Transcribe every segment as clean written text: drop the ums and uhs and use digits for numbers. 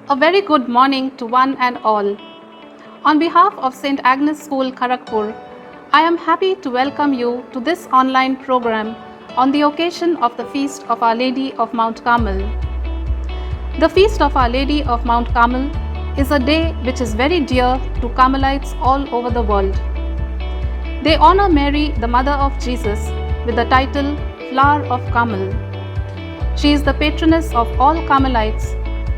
A very good morning to one and all. On behalf of St. Agnes School, Kharagpur, I am happy to welcome you to this online program on the occasion of the Feast of Our Lady of Mount Carmel. The Feast of Our Lady of Mount Carmel is a day which is very dear to Carmelites all over the world. They honor Mary, the mother of Jesus, with the title Flower of Carmel. She is the patroness of all Carmelites,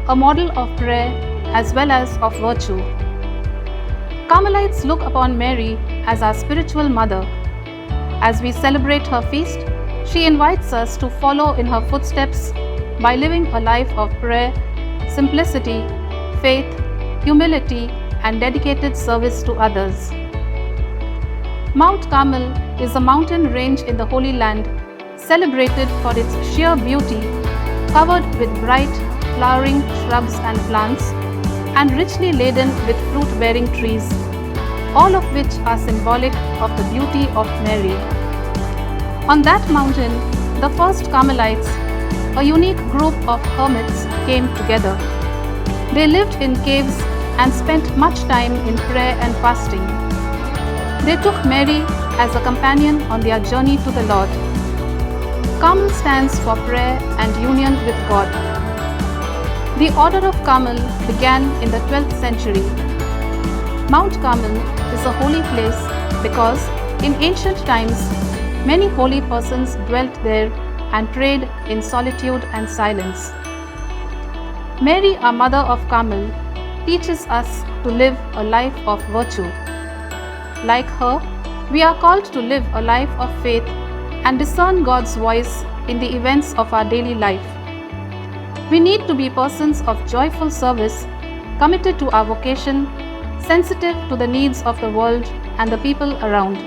a model of prayer as well as of virtue. Carmelites look upon Mary as our spiritual mother. As we celebrate her feast, she invites us to follow in her footsteps by living a life of prayer, simplicity, faith, humility, and dedicated service to others. Mount Carmel is a mountain range in the Holy Land, celebrated for its sheer beauty, covered with bright, flowering shrubs and plants, and richly laden with fruit-bearing trees, all of which are symbolic of the beauty of Mary. On that mountain, the first Carmelites, a unique group of hermits, came together. They lived in caves and spent much time in prayer and fasting. They took Mary as a companion on their journey to the Lord. Carmel stands for prayer and union with God. The Order of Carmel began in the 12th century. Mount Carmel is a holy place because in ancient times, many holy persons dwelt there and prayed in solitude and silence. Mary, our Mother of Carmel, teaches us to live a life of virtue. Like her, we are called to live a life of faith and discern God's voice in the events of our daily life. We need to be persons of joyful service, committed to our vocation, sensitive to the needs of the world and the people around,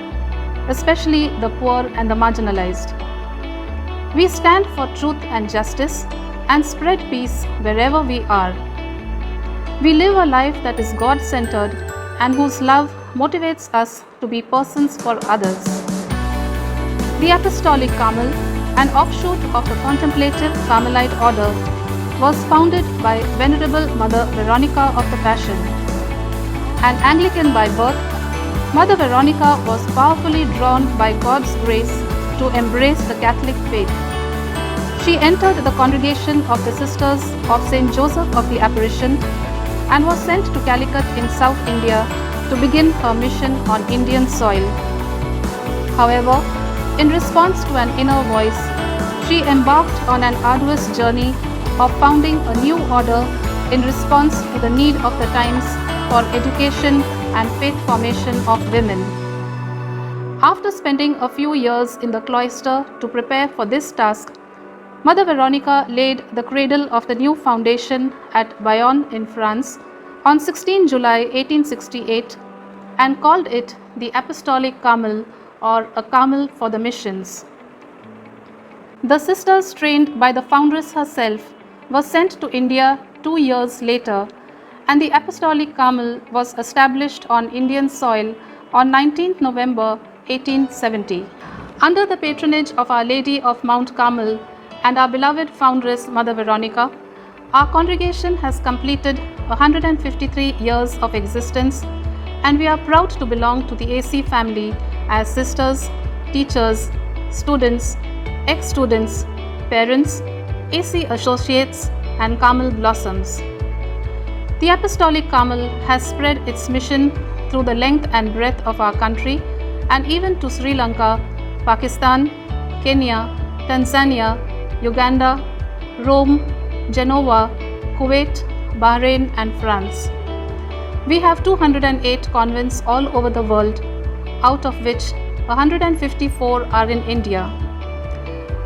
especially the poor and the marginalized. We stand for truth and justice and spread peace wherever we are. We live a life that is God-centered and whose love motivates us to be persons for others. The Apostolic Carmel, an offshoot of the Contemplative Carmelite order, was founded by Venerable Mother Veronica of the Passion. An Anglican by birth, Mother Veronica was powerfully drawn by God's grace to embrace the Catholic faith. She entered the congregation of the Sisters of St. Joseph of the Apparition and was sent to Calicut in South India to begin her mission on Indian soil. However, in response to an inner voice, she embarked on an arduous journey of founding a new order in response to the need of the times for education and faith formation of women. After spending a few years in the cloister to prepare for this task, Mother Veronica laid the cradle of the new foundation at Bayonne in France on 16 July 1868 and called it the Apostolic Carmel, or a Carmel for the missions. The sisters, trained by the foundress herself, were sent to India 2 years later, and the Apostolic Carmel was established on Indian soil on 19 November 1870. Under the patronage of Our Lady of Mount Carmel and our beloved foundress Mother Veronica, our congregation has completed 153 years of existence, and we are proud to belong to the AC family as sisters, teachers, students, ex-students, parents, AC associates, and Carmel blossoms. The Apostolic Carmel has spread its mission through the length and breadth of our country and even to Sri Lanka, Pakistan, Kenya, Tanzania, Uganda, Rome, Genova, Kuwait, Bahrain, and France. We have 208 convents all over the world, out of which 154 are in India.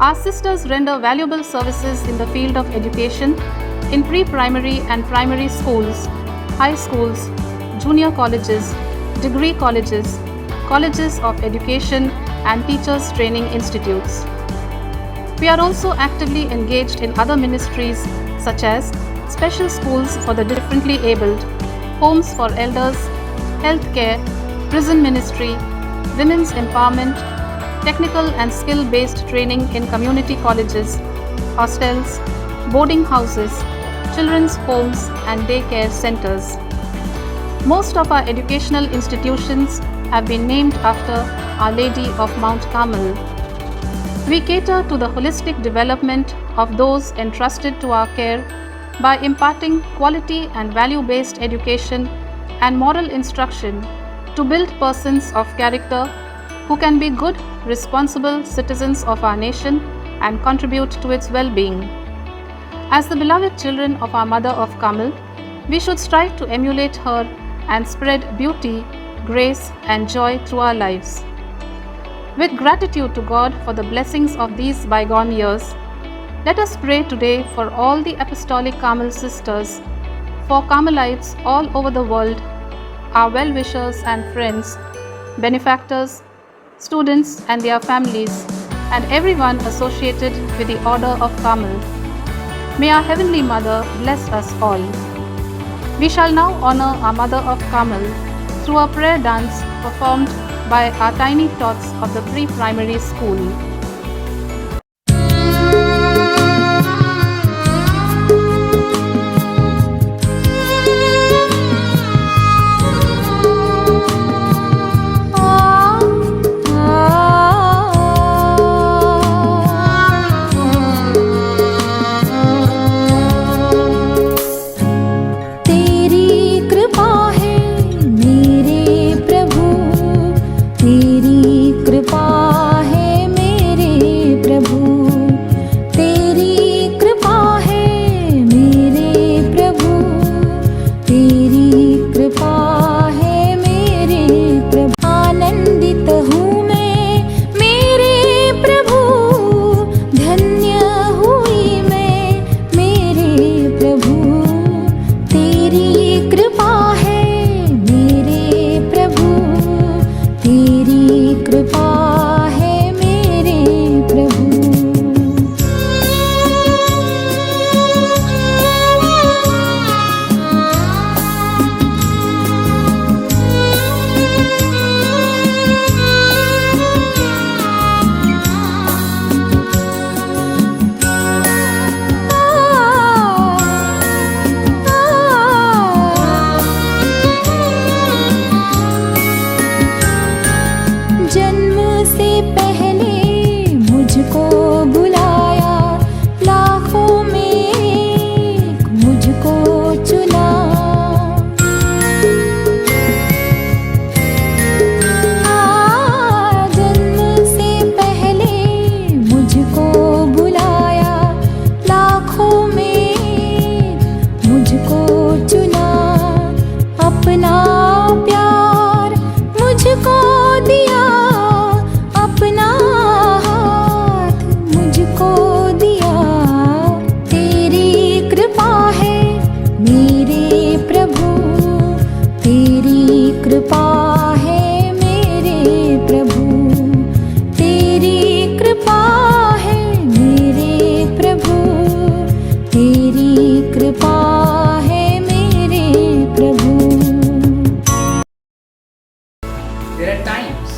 Our sisters render valuable services in the field of education, in pre-primary and primary schools, high schools, junior colleges, degree colleges, colleges of education, and teachers training institutes. We are also actively engaged in other ministries such as special schools for the differently abled, homes for elders, healthcare, prison ministry, women's empowerment, technical and skill-based training in community colleges, hostels, boarding houses, children's homes and daycare centers. Most of our educational institutions have been named after Our Lady of Mount Carmel. We cater to the holistic development of those entrusted to our care by imparting quality and value-based education and moral instruction to build persons of character who can be good, responsible citizens of our nation and contribute to its well-being. As the beloved children of our Mother of Carmel, we should strive to emulate her and spread beauty, grace, and joy through our lives. With gratitude to God for the blessings of these bygone years, let us pray today for all the Apostolic Carmel sisters, for Carmelites all over the world, our well-wishers and friends, benefactors, students and their families, and everyone associated with the Order of Carmel. May our Heavenly Mother bless us all. We shall now honor our Mother of Carmel through a prayer dance performed by our tiny tots of the pre-primary school. There are times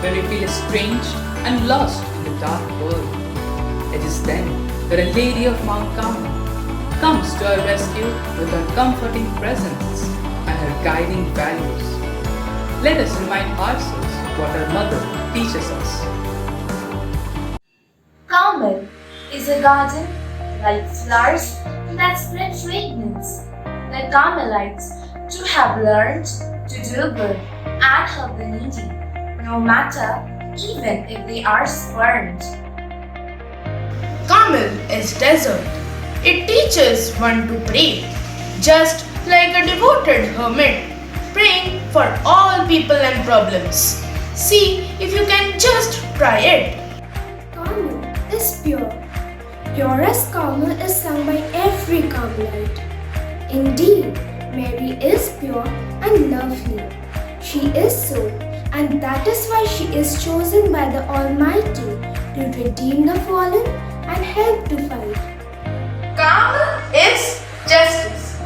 when we feel estranged and lost in the dark world. It is then that a Lady of Mount Carmel comes to our rescue with her comforting presence and her guiding values. Let us remind ourselves what our Mother teaches us. Carmel is a garden like flowers that spread fragrance. The Carmelites too have learned to do good and help the needy, no matter even if they are spurned. Carmel is desert. It teaches one to pray, just like a devoted hermit, praying for all people and problems. See if you can just try it. Carmel is pure. Purest Carmel is sung by every Carmelite. Indeed, Mary is pure and lovely. She is so, and that is why she is chosen by the Almighty to redeem the fallen and help to fight. Carmel is justice.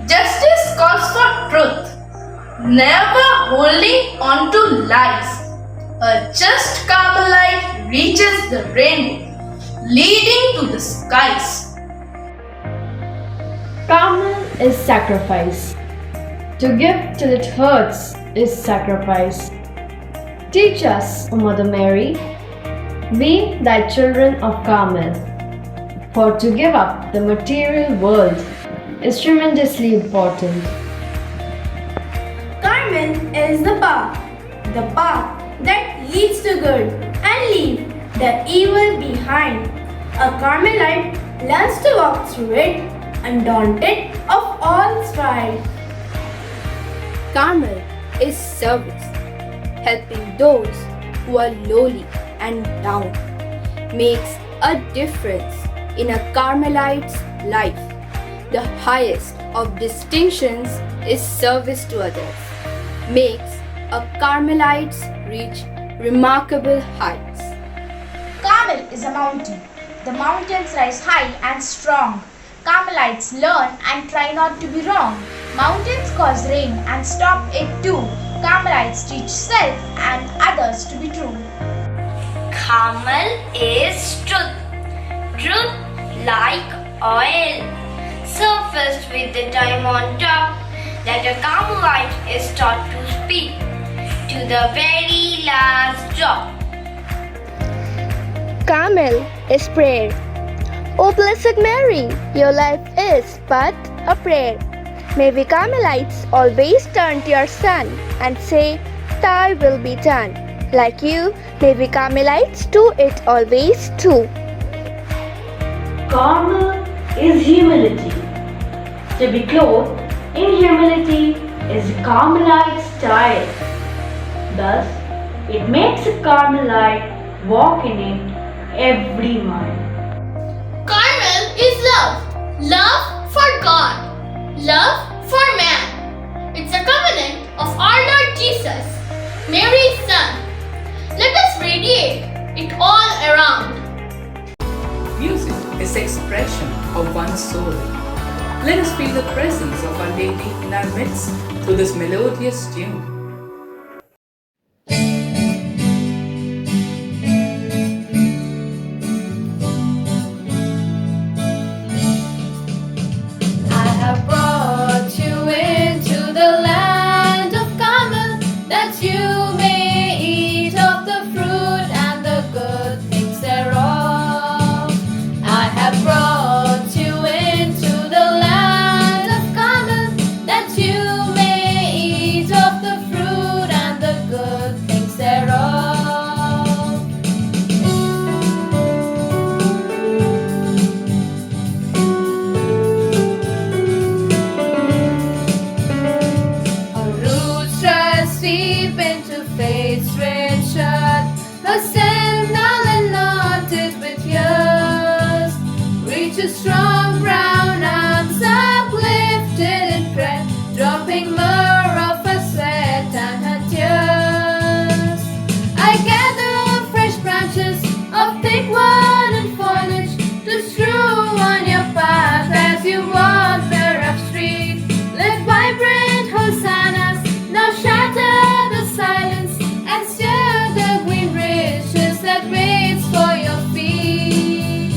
Justice calls for truth, never holding on to lies. A just Carmelite reaches the rainbow, leading to the skies. Carmel is sacrifice. To give till it hurts is sacrifice. Teach us, O Mother Mary, be thy children of Carmel. For to give up the material world is tremendously important. Carmel is the path that leads to good and leave the evil behind. A Carmelite learns to walk through it, undaunted of all strife. Carmel is service, helping those who are lowly and down, makes a difference in a Carmelite's life. The highest of distinctions is service to others, makes a Carmelite's reach remarkable heights. Carmel is a mountain. The mountains rise high and strong. Carmelites learn and try not to be wrong. Mountains cause rain and stop it too. Carmelites teach self and others to be true. Carmel is truth. Truth like oil, surfaced with the time on top, that a Carmelite is taught to speak to the very last drop. Carmel is prayer. O Blessed Mary, your life is but a prayer. May we Carmelites always turn to your Son and say, Thy will be done. Like you, may we Carmelites do it always too. Carmel is humility. To be clothed in humility is a Carmelite style. Thus, it makes a Carmelite walk in it every mile. Carmel is love. Love for God. Love for man. It's a covenant of our Lord Jesus, Mary's Son. Let us radiate it all around. Music is the expression of one's soul. Let us feel the presence of Our Lady in our midst through this melodious tune. I have brought you into the land of Carmel, that you may eat of the fruit and the good things thereof. I have brought you into the land of Carmel, that you may eat of the fruit and the good things thereof. Her roots rise deep into faith's red shut, her stem null and knotted with years. Reach a strong brown arms uplifted in prayer, dropping myrrh of her sweat and her tears. I gather fresh branches of thick wood and foliage to strew on your path as you walk the rough street. Let vibrant hosannas now shatter the silence and stir the green riches that waits for your feet.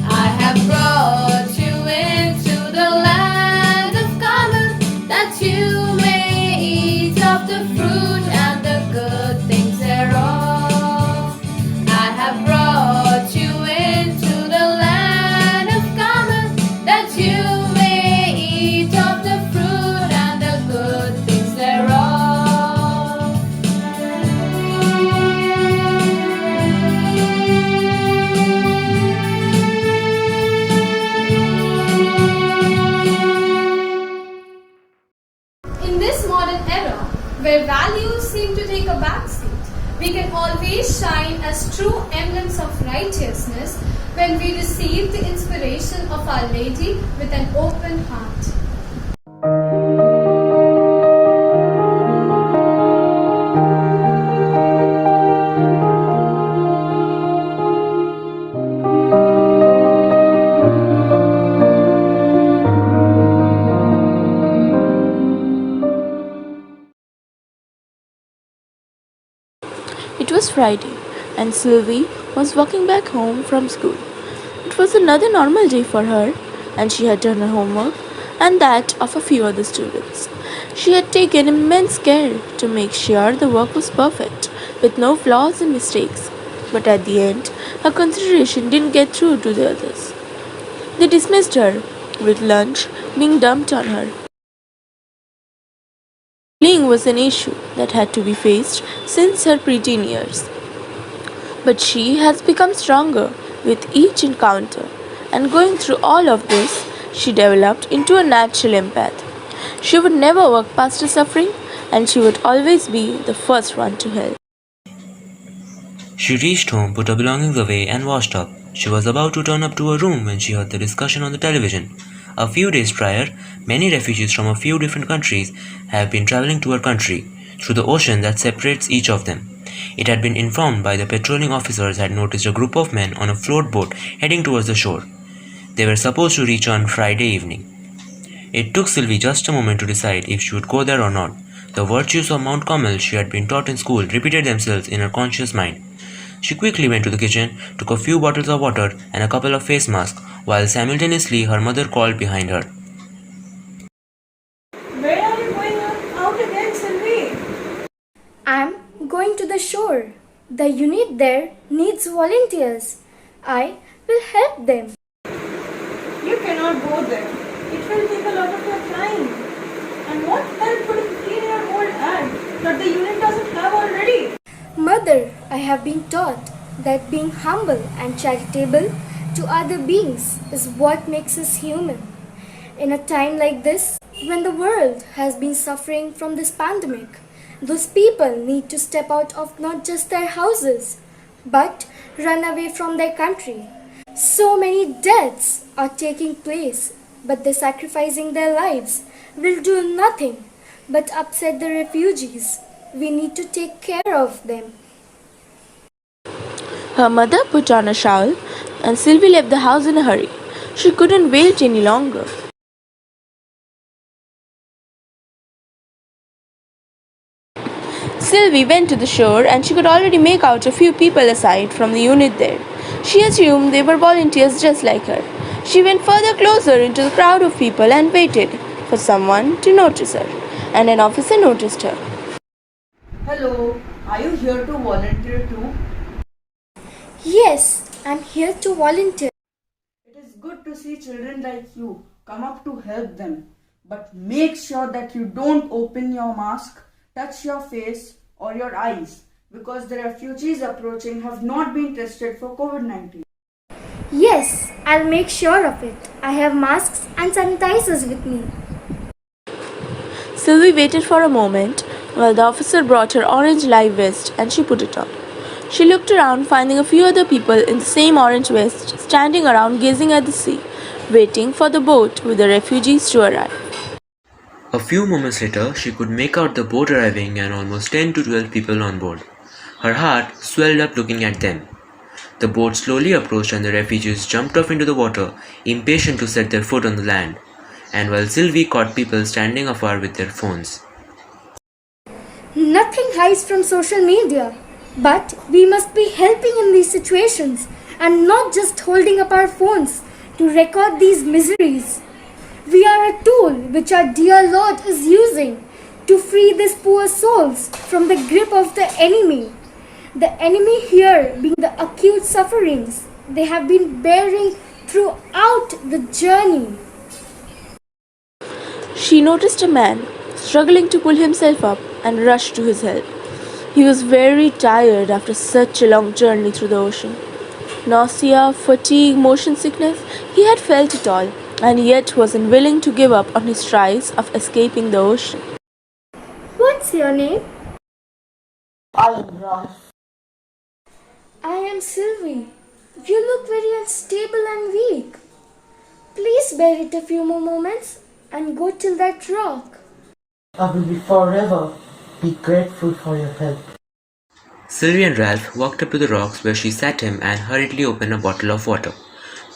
I have brought you into the land of Carmel, that you may eat of the fruit and the good things thereof. I have brought you into the land of Carmel, that you may eat of the fruit and the good things thereof. In this modern era, where values seem to take a backseat, we can always shine as true emblems of righteousness when we receive the inspiration of Our Lady with an open heart. It was Friday, and Sylvie was walking back home from school. It was another normal day for her, and she had done her homework and that of a few other students. She had taken immense care to make sure the work was perfect, with no flaws and mistakes. But at the end, her consideration didn't get through to the others. They dismissed her, with lunch being dumped on her. Bullying was an issue that had to be faced since her preteen years. But she has become stronger with each encounter, and going through all of this, she developed into a natural empath. She would never work past her suffering, and she would always be the first one to help. She reached home, put her belongings away, and washed up. She was about to turn up to her room when she heard the discussion on the television. A few days prior, many refugees from a few different countries have been traveling to her country through the ocean that separates each of them. It had been informed by the patrolling officers had noticed a group of men on a float boat heading towards the shore. They were supposed to reach on Friday evening. It took Sylvie just a moment to decide if she would go there or not. The virtues of Mount Carmel she had been taught in school repeated themselves in her conscious mind. She quickly went to the kitchen, took a few bottles of water and a couple of face masks, while simultaneously her mother called behind her. Where are you going out again, Sylvie? I'm going to the shore. The unit there needs volunteers. I will help them. You cannot go there. It will take a lot of your time. And what help would a 15-year-old add that the unit doesn't have already? Mother, I have been taught that being humble and charitable to other beings is what makes us human. In a time like this, when the world has been suffering from this pandemic, those people need to step out of not just their houses, but run away from their country. So many deaths are taking place, but the sacrificing their lives will do nothing but upset the refugees. We need to take care of them. Her mother put on a shawl, and Sylvie left the house in a hurry. She couldn't wait any longer. Sylvie went to the shore and she could already make out a few people aside from the unit there. She assumed they were volunteers just like her. She went further closer into the crowd of people and waited for someone to notice her, and an officer noticed her. Hello, are you here to volunteer too? Yes, I'm here to volunteer. It is good to see children like you come up to help them. But make sure that you don't open your mask, touch your face or your eyes, because the refugees approaching have not been tested for COVID-19. Yes, I'll make sure of it. I have masks and sanitizers with me. Sylvie waited for a moment while the officer brought her orange live vest and she put it on. She looked around, finding a few other people in the same orange vest standing around gazing at the sea, waiting for the boat with the refugees to arrive. A few moments later, she could make out the boat arriving and almost 10 to 12 people on board. Her heart swelled up looking at them. The boat slowly approached and the refugees jumped off into the water, impatient to set their foot on the land. And while Sylvie caught people standing afar with their phones. Nothing hides from social media, but we must be helping in these situations and not just holding up our phones to record these miseries. We are a tool which our dear Lord is using to free these poor souls from the grip of the enemy. The enemy here being the acute sufferings they have been bearing throughout the journey. She noticed a man struggling to pull himself up and rushed to his help. He was very tired after such a long journey through the ocean. Nausea, fatigue, motion sickness, he had felt it all, and yet was unwilling to give up on his tries of escaping the ocean. What's your name? I am Ralph. I am Sylvie. You look very unstable and weak. Please bear it a few more moments and go till that rock. I will be forever be grateful for your help. Sylvie and Ralph walked up to the rocks where she sat him and hurriedly opened a bottle of water.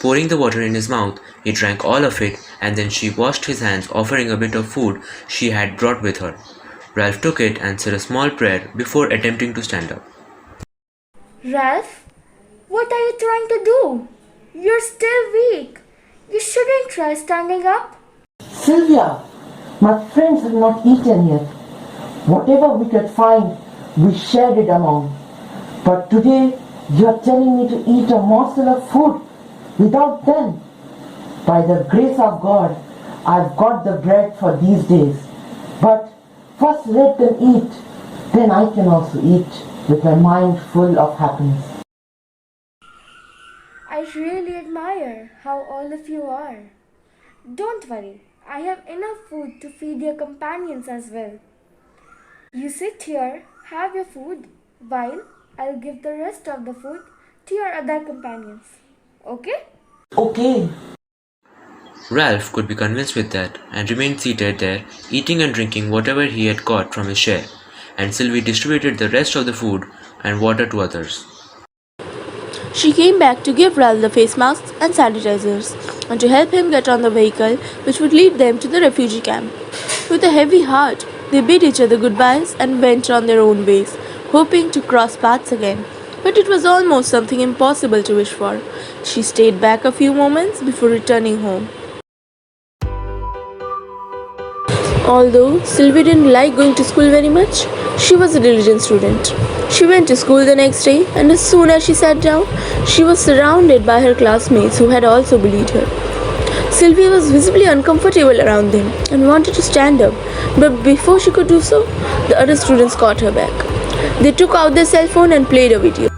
Pouring the water in his mouth, he drank all of it and then she washed his hands, offering a bit of food she had brought with her. Ralph took it and said a small prayer before attempting to stand up. Ralph, what are you trying to do? You're still weak. You shouldn't try standing up. Sylvia, my friends have not eaten yet. Whatever we could find, we shared it among. But today, you are telling me to eat a morsel of food without them. By the grace of God, I've got the bread for these days. But first let them eat, then I can also eat with my mind full of happiness. I really admire how all of you are. Don't worry, I have enough food to feed your companions as well. You sit here, have your food, while I'll give the rest of the food to your other companions. Okay? Okay. Ralph could be convinced with that and remained seated there, eating and drinking whatever he had got from his share, and Sylvie distributed the rest of the food and water to others. She came back to give Ralph the face masks and sanitizers and to help him get on the vehicle which would lead them to the refugee camp. With a heavy heart, they bid each other goodbyes and went on their own ways, hoping to cross paths again. But it was almost something impossible to wish for. She stayed back a few moments before returning home. Although Sylvie didn't like going to school very much, she was a diligent student. She went to school the next day, and as soon as she sat down, she was surrounded by her classmates who had also bullied her. Sylvie was visibly uncomfortable around them and wanted to stand up, but before she could do so, the other students caught her back. They took out their cell phone and played a video.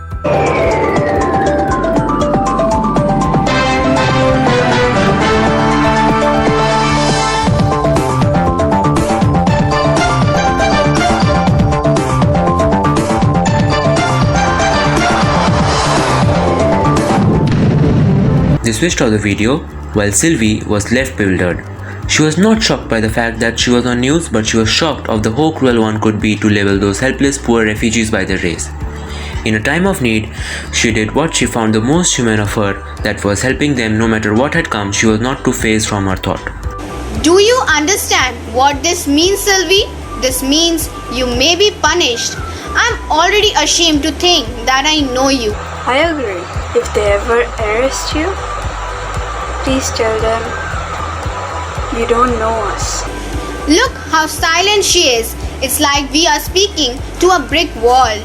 They switched off the video while Sylvie was left bewildered. She was not shocked by the fact that she was on news, but she was shocked of the how cruel one could be to label those helpless poor refugees by their race. In a time of need, she did what she found the most human of her, that was helping them no matter what had come. She was not too phased from her thought. Do you understand what this means, Sylvie? This means you may be punished. I'm already ashamed to think that I know you. I agree. If they ever arrest you, please tell them you don't know us. Look how silent she is. It's like we are speaking to a brick wall.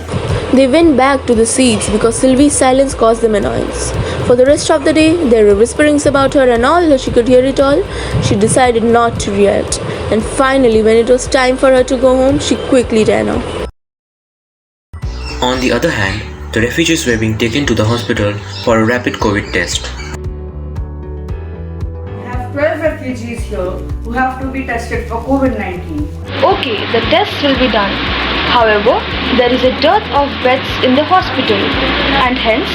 They went back to the seats because Sylvie's silence caused them annoyance. For the rest of the day, there were whisperings about her, and although she could hear it all, she decided not to react. And finally, when it was time for her to go home, she quickly ran off. On the other hand, the refugees were being taken to the hospital for a rapid COVID test. We have 12 refugees here who have to be tested for COVID-19. Okay, the tests will be done. However, there is a dearth of beds in the hospital, and hence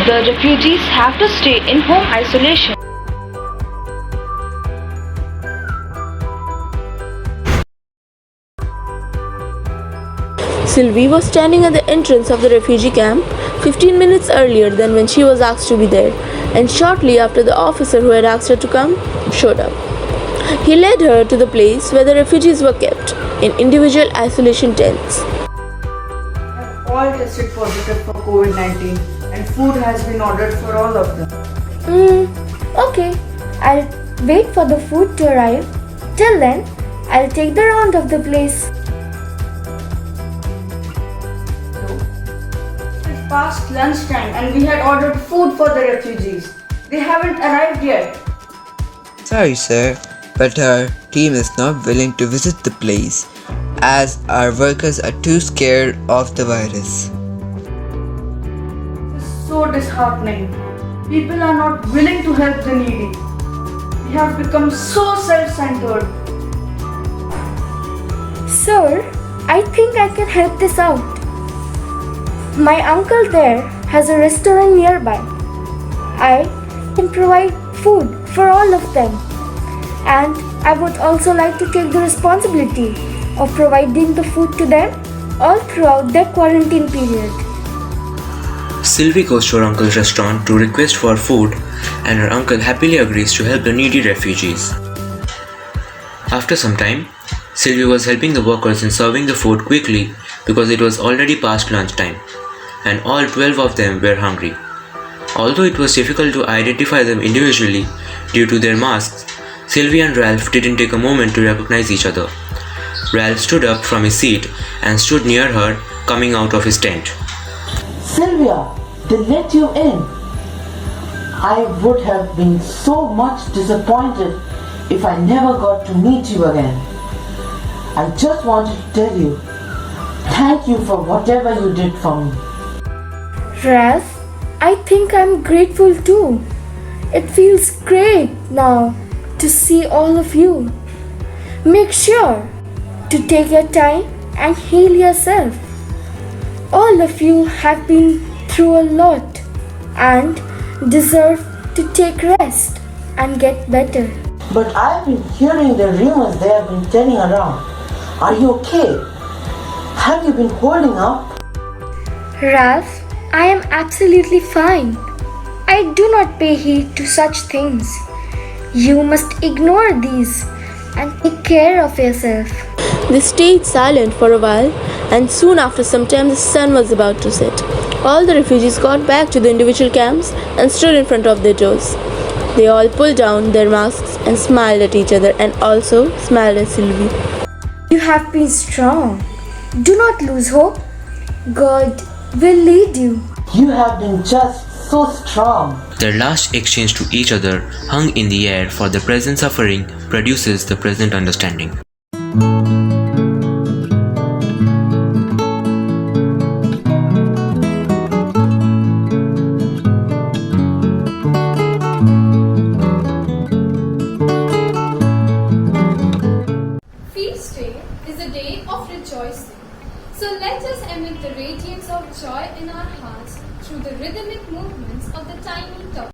the refugees have to stay in home isolation. Sylvie was standing at the entrance of the refugee camp 15 minutes earlier than when she was asked to be there, and shortly after the officer who had asked her to come showed up. He led her to the place where the refugees were kept, in individual isolation tents. We have all tested positive for COVID-19 and food has been ordered for all of them. Okay. I'll wait for the food to arrive. Till then, I'll take the round of the place. It's past lunchtime and we had ordered food for the refugees. They haven't arrived yet. Sorry, sir, but our team is not willing to visit the place as our workers are too scared of the virus. It's so disheartening. People are not willing to help the needy. We have become so self-centered. Sir, I think I can help this out. My uncle there has a restaurant nearby. I can provide food for all of them. And I would also like to take the responsibility of providing the food to them all throughout their quarantine period. Sylvie goes to her uncle's restaurant to request for food, and her uncle happily agrees to help the needy refugees. After some time, Sylvie was helping the workers in serving the food quickly because it was already past lunchtime, and all 12 of them were hungry. Although it was difficult to identify them individually, Due to their masks, Sylvia and Ralph didn't take a moment to recognize each other. Ralph stood up from his seat and stood near her, coming out of his tent. Sylvia, they let you in. I would have been so much disappointed if I never got to meet you again. I just wanted to tell you, thank you for whatever you did for me. Ralph, I think I'm grateful too. It feels great now to see all of you. Make sure to take your time and heal yourself. All of you have been through a lot and deserve to take rest and get better. But I've been hearing the rumors they have been telling around. Are you okay? Have you been holding up? Ralph, I am absolutely fine. I do not pay heed to such things. You must ignore these and take care of yourself. They stayed silent for a while, and soon after some time the sun was about to set. All the refugees got back to the individual camps and stood in front of their doors. They all pulled down their masks and smiled at each other and also smiled at Sylvie. You have been strong. Do not lose hope. God will lead you. You have been just so strong. Their last exchange to each other hung in the air, for the present suffering produces the present understanding. Feast day is a day of rejoicing. So let us emit the radiance of joy in our hearts through the rhythmic movements of the tiny top.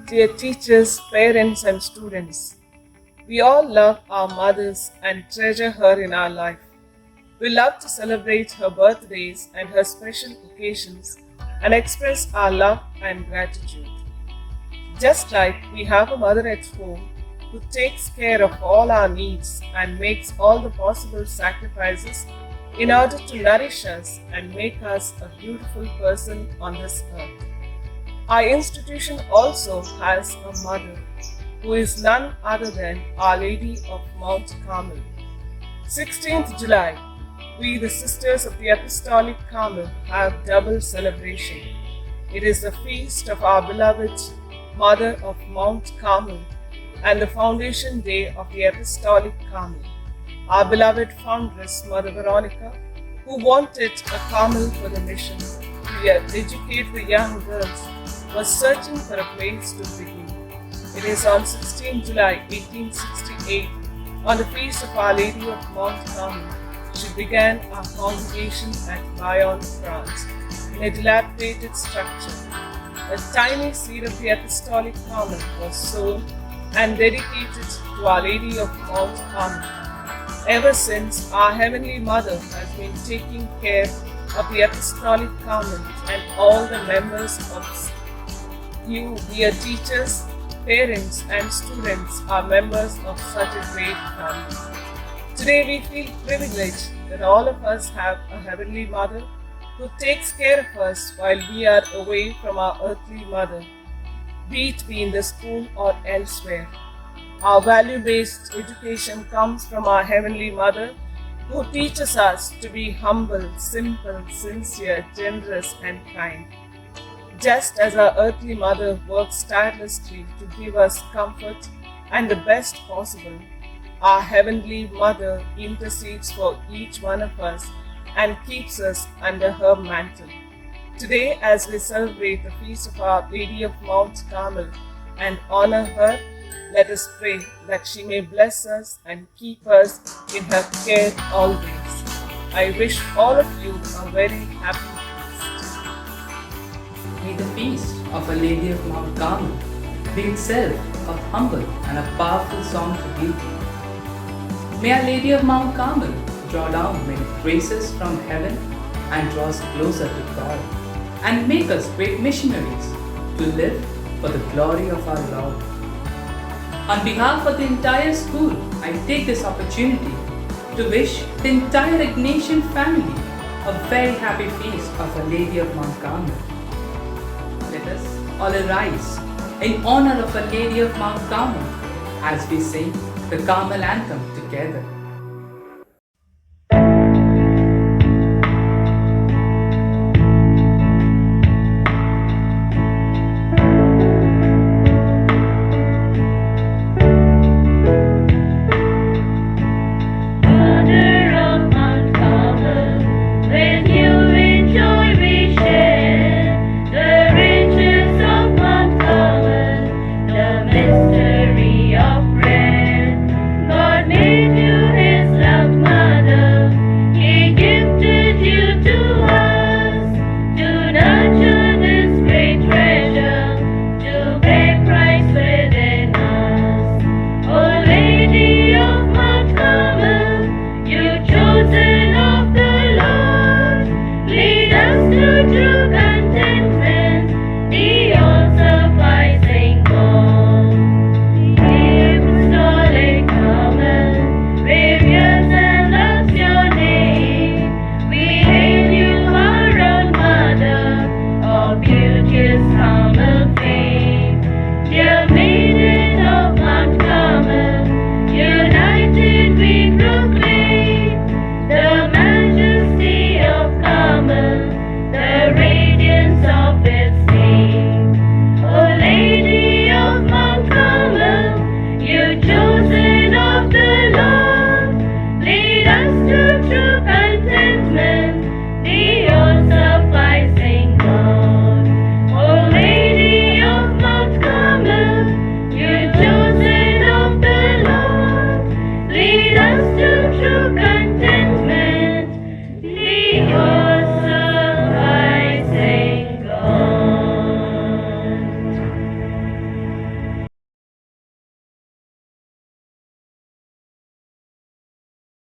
Dear teachers, parents, and students, we all love our mothers and treasure her in our life. We love to celebrate her birthdays and her special occasions and express our love and gratitude. Just like we have a mother at home, who takes care of all our needs and makes all the possible sacrifices in order to nourish us and make us a beautiful person on this earth. Our institution also has a mother who is none other than Our Lady of Mount Carmel. 16th July, we the Sisters of the Apostolic Carmel have double celebration. It is the feast of our beloved Mother of Mount Carmel and the foundation day of the Apostolic Carmel. Our beloved foundress, Mother Veronica, who wanted a Carmel for the mission to educate the young girls, was searching for a place to begin. It is on 16 July 1868, on the feast of Our Lady of Mount Carmel, she began our congregation at Bayonne, France, in a dilapidated structure. A tiny seed of the Apostolic Carmel was sown and dedicated to Our Lady of Mount Carmel. Ever since, our Heavenly Mother has been taking care of the Apostolic Carmel, and all the members of you, dear teachers, parents, and students, are members of such a great family. Today we feel privileged that all of us have a Heavenly Mother who takes care of us while we are away from our earthly mother, be it in the school or elsewhere. Our value-based education comes from our Heavenly Mother who teaches us to be humble, simple, sincere, generous, and kind. Just as our earthly mother works tirelessly to give us comfort and the best possible, our Heavenly Mother intercedes for each one of us and keeps us under her mantle. Today, as we celebrate the feast of Our Lady of Mount Carmel and honor her, let us pray that she may bless us and keep us in her care always. I wish all of you a very happy feast. May the feast of Our Lady of Mount Carmel be itself a humble and a powerful song to beauty. May Our Lady of Mount Carmel draw down many graces from heaven and draw us closer to God, and make us great missionaries to live for the glory of our Lord. On behalf of the entire school, I take this opportunity to wish the entire Ignatian family a very happy feast of Our Lady of Mount Carmel. Let us all arise in honor of Our Lady of Mount Carmel as we sing the Carmel anthem together.